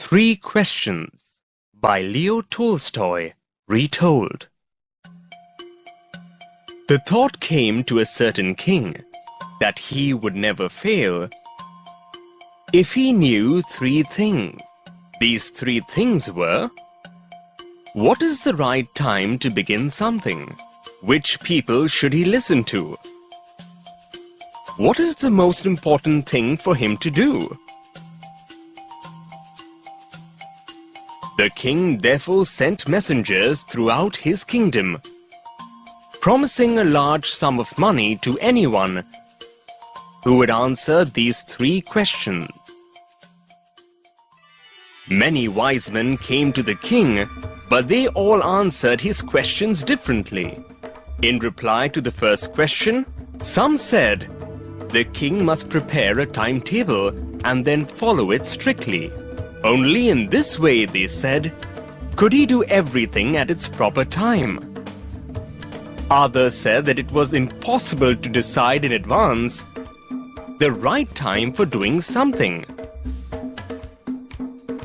Three Questions by Leo Tolstoy, retold. The thought came to a certain king that he would never fail if he knew three things. These three things were: what is the right time to begin something? Which people should he listen to? What is the most important thing for him to do? The king therefore sent messengers throughout his kingdom, promising a large sum of money to anyone who would answer these three questions. Many wise men came to the king, but they all answered his questions differently. In reply to the first question, some said the king must prepare a timetable and then follow it strictly. Only in this way, they said, could he do everything at its proper time. Others said that it was impossible to decide in advance the right time for doing something.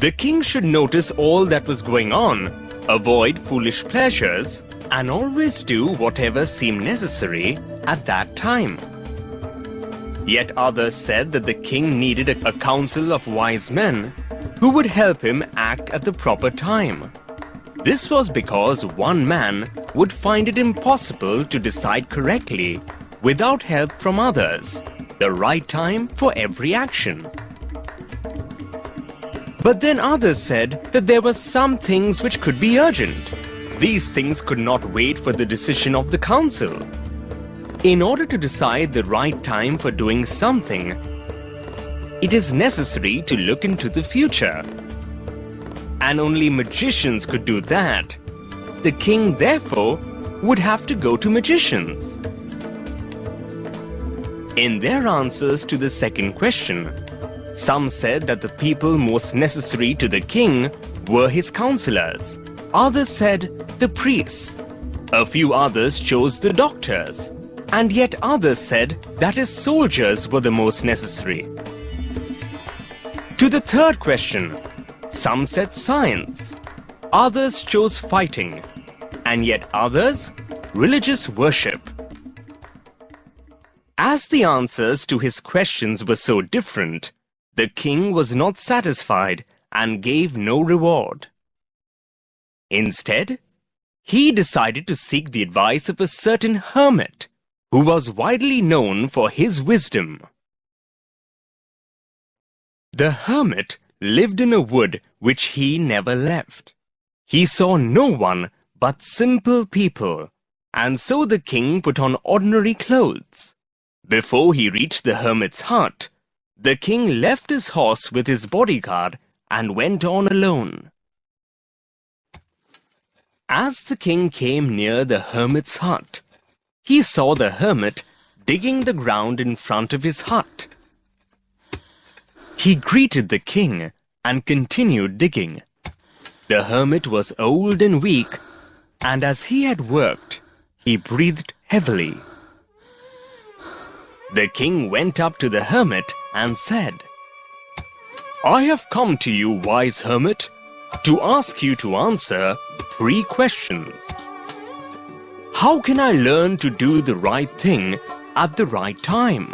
The king should notice all that was going on, avoid foolish pleasures, and always do whatever seemed necessary at that time. Yet others said that the king needed a council of wise men who would help him act at the proper time. This was because one man would find it impossible to decide correctly without help from others, the right time for every action. But then others said that there were some things which could be urgent. These things could not wait for the decision of the council. In order to decide the right time for doing something, it is necessary to look into the future. And only magicians could do that. The king, therefore, would have to go to magicians. In their answers to the second question, some said that the people most necessary to the king were his counselors. Others said the priests. A few others chose the doctors. And yet others said that his soldiers were the most necessary. To the third question, some said science, others chose fighting, and yet others, religious worship. As the answers to his questions were so different, the king was not satisfied and gave no reward. Instead, he decided to seek the advice of a certain hermit who was widely known for his wisdom. The hermit lived in a wood which he never left. He saw no one but simple people, and so the king put on ordinary clothes. Before he reached the hermit's hut, the king left his horse with his bodyguard and went on alone. As the king came near the hermit's hut, he saw the hermit digging the ground in front of his hut. He greeted the king and continued digging. The hermit was old and weak, and as he had worked, he breathed heavily. The king went up to the hermit and said, "I have come to you, wise hermit, to ask you to answer three questions. How can I learn to do the right thing at the right time?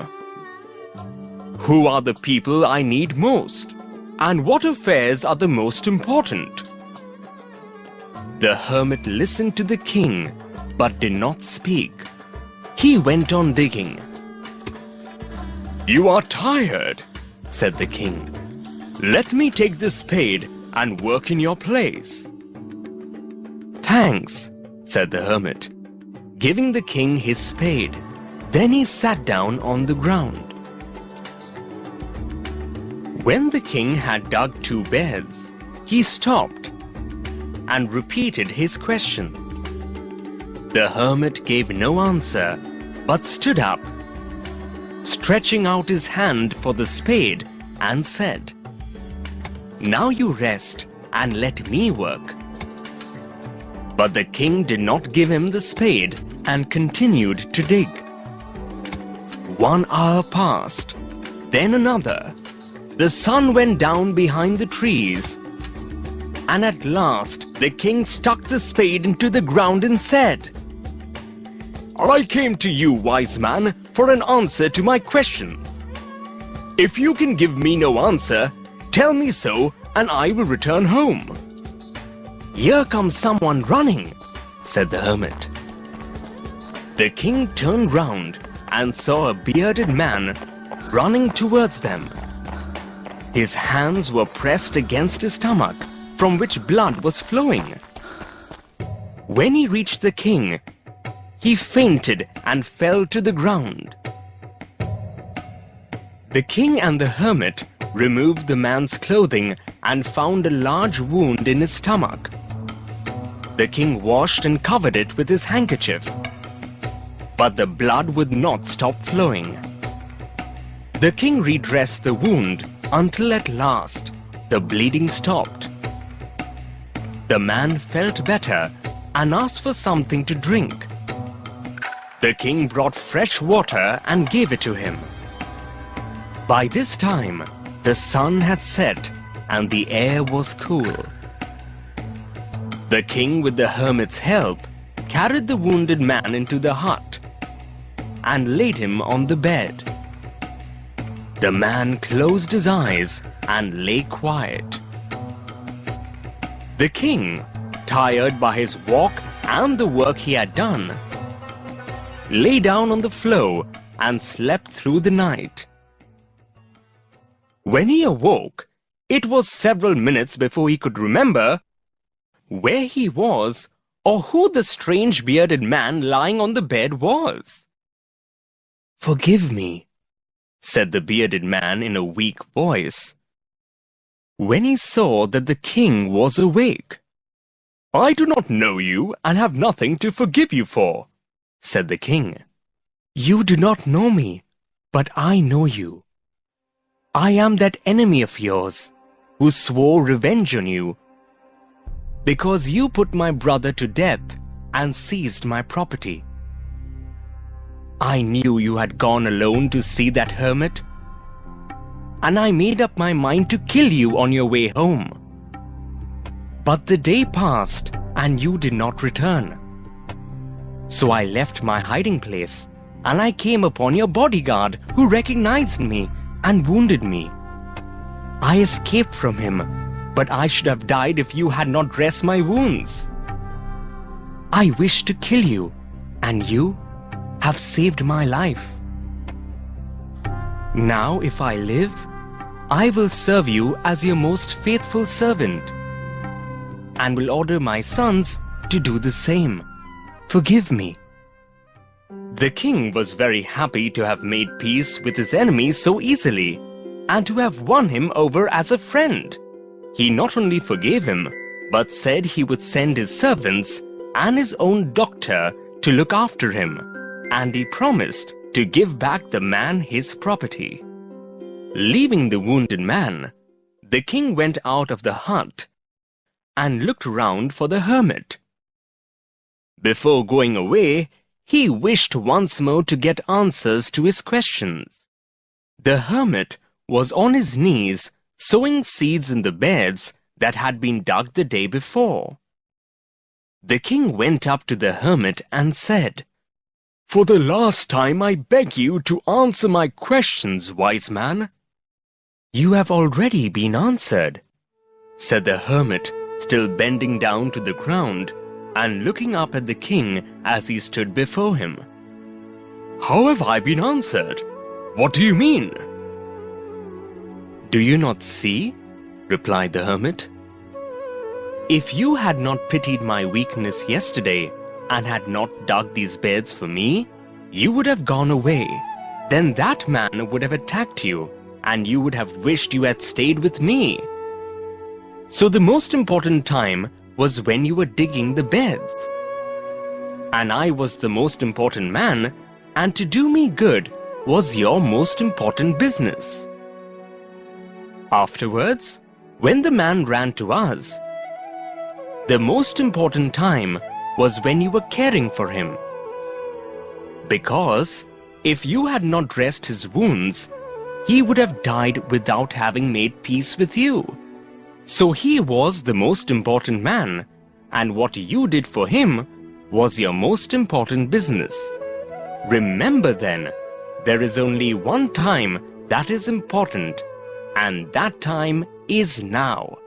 Who are the people I need most? And what affairs are the most important?" The hermit listened to the king, but did not speak. He went on digging. "You are tired," said the king. "Let me take this spade and work in your place." "Thanks," said the hermit, giving the king his spade. Then he sat down on the ground. When the king had dug 2 beds, he stopped and repeated his questions. The hermit gave no answer, but stood up, stretching out his hand for the spade, and said, "Now you rest and let me work." But the king did not give him the spade and continued to dig. 1 hour passed, then another. The sun went down behind the trees, and at last the king stuck the spade into the ground and said, "I came to you, wise man, for an answer to my questions. If you can give me no answer, tell me so, and I will return home." "Here comes someone running," said the hermit. The king turned round and saw a bearded man running towards them. His hands were pressed against his stomach, from which blood was flowing. When he reached the king, he fainted and fell to the ground. The king and the hermit removed the man's clothing and found a large wound in his stomach. The king washed and covered it with his handkerchief, but the blood would not stop flowing. The king redressed the wound until at last the bleeding stopped. The man felt better and asked for something to drink. The king brought fresh water and gave it to him. By this time, the sun had set and the air was cool. The king, with the hermit's help, carried the wounded man into the hut and laid him on the bed. The man closed his eyes and lay quiet. The king, tired by his walk and the work he had done, lay down on the floor and slept through the night. When he awoke, it was several minutes before he could remember where he was or who the strange bearded man lying on the bed was. "Forgive me," said the bearded man in a weak voice, when he saw that the king was awake. "I do not know you and have nothing to forgive you for," said the king. "You do not know me, but I know you. I am that enemy of yours who swore revenge on you because you put my brother to death and seized my property. I knew you had gone alone to see that hermit, and I made up my mind to kill you on your way home. But the day passed and you did not return. So I left my hiding place and I came upon your bodyguard who recognized me and wounded me. I escaped from him, but I should have died if you had not dressed my wounds. I wished to kill you, and you have saved my life. Now if I live, I will serve you as your most faithful servant, and will order my sons to do the same. Forgive me." The king was very happy to have made peace with his enemy so easily, and to have won him over as a friend. He not only forgave him, but said he would send his servants and his own doctor to look after him, and he promised to give back the man his property. Leaving the wounded man, the king went out of the hut and looked round for the hermit. Before going away, he wished once more to get answers to his questions. The hermit was on his knees sowing seeds in the beds that had been dug the day before. The king went up to the hermit and said, "For the last time I beg you to answer my questions, wise man." "You have already been answered," said the hermit, still bending down to the ground and looking up at the king as he stood before him. "How have I been answered? What do you mean?" "Do you not see?" replied the hermit. "If you had not pitied my weakness yesterday and had not dug these beds for me, you would have gone away. Then that man would have attacked you, and you would have wished you had stayed with me. So the most important time was when you were digging the beds. And I was the most important man, and to do me good was your most important business. Afterwards, when the man ran to us, the most important time was when you were caring for him. Because if you had not dressed his wounds, he would have died without having made peace with you. So he was the most important man, and what you did for him was your most important business. Remember then, there is only one time that is important, and that time is now.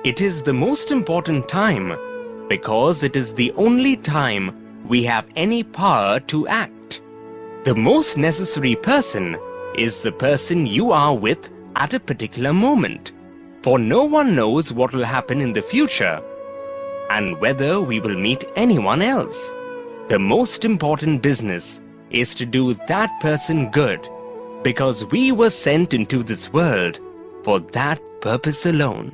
It is the most important time because it is the only time we have any power to act. The most necessary person is the person you are with at a particular moment, for no one knows what will happen in the future and whether we will meet anyone else. The most important business is to do that person good, because we were sent into this world for that purpose alone.